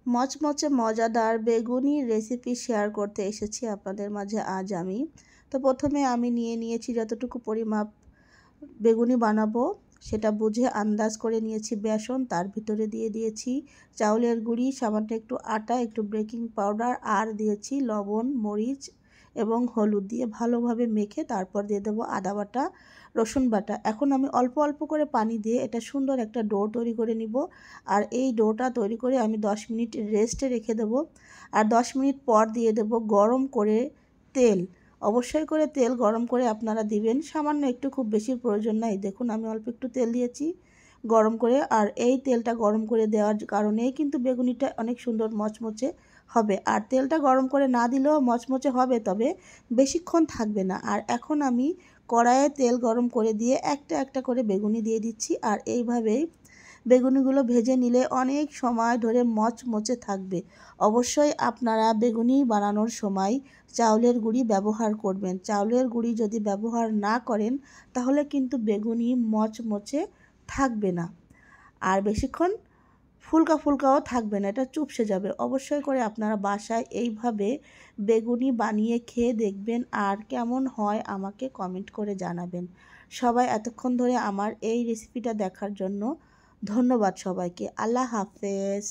মচমচে মজাদার বেগুনি রেসিপি শেয়ার করতে এসেছি আপনাদের মাঝে আজ আমি। তো প্রথমে আমি নিয়ে নিয়েছি যতটুকু পরিমাপ বেগুনি বানাবো সেটা বুঝে আন্দাজ করে নিয়েছি বেসন, তার ভিতরে দিয়ে দিয়েছি চাউলের গুঁড়ি, সামান্য একটু আটা, একটু বেকিং পাউডার আর দিয়েছি লবণ, মরিচ এবং হলুদ দিয়ে ভালোভাবে মেখে তারপর দিয়ে দেবো আদা বাটা, রসুন বাটা। এখন আমি অল্প অল্প করে পানি দিয়ে এটা সুন্দর একটা ডো তৈরি করে নিব। আর এই ডোটা তৈরি করে আমি 10 মিনিট রেস্টে রেখে দেবো। আর 10 মিনিট পর দিয়ে দেবো গরম করে তেল। অবশ্যই করে তেল গরম করে আপনারা দিবেন, সামান্য একটু, খুব বেশি প্রয়োজন নাই। দেখুন আমি অল্প একটু তেল দিয়েছি গরম করে। আর এই তেলটা গরম করে দেওয়ার কারণেই কিন্তু বেগুনিটা অনেক সুন্দর মচমচে হবে। আর তেলটা গরম করে না দিলেও মচমচে হবে, তবে বেশিক্ষণ থাকবে না। আর এখন আমি কড়াইয়ে তেল গরম করে দিয়ে একটা একটা করে বেগুনি দিয়ে দিচ্ছি। আর এইভাবেই বেগুনিগুলো ভেজে নিলে অনেক সময় ধরে মচমচে থাকবে। অবশ্যই আপনারা বেগুনি বানানোর সময় চাউলের গুঁড়ি ব্যবহার করবেন। চাউলের গুঁড়ি যদি ব্যবহার না করেন তাহলে কিন্তু বেগুনি মচমচে থাকবে না, আর বেশিক্ষণ ফুলকা ফুলকাও থাকবে না, এটা চুপসে যাবে। অবশ্যই করে আপনারা বাসায় এইভাবে বেগুনি বানিয়ে খেয়ে দেখবেন, আর কেমন হয় আমাকে কমেন্ট করে জানাবেন। সবাই এতক্ষণ ধরে আমার এই রেসিপিটা দেখার জন্য ধন্যবাদ সবাইকে। আল্লাহ হাফেজ।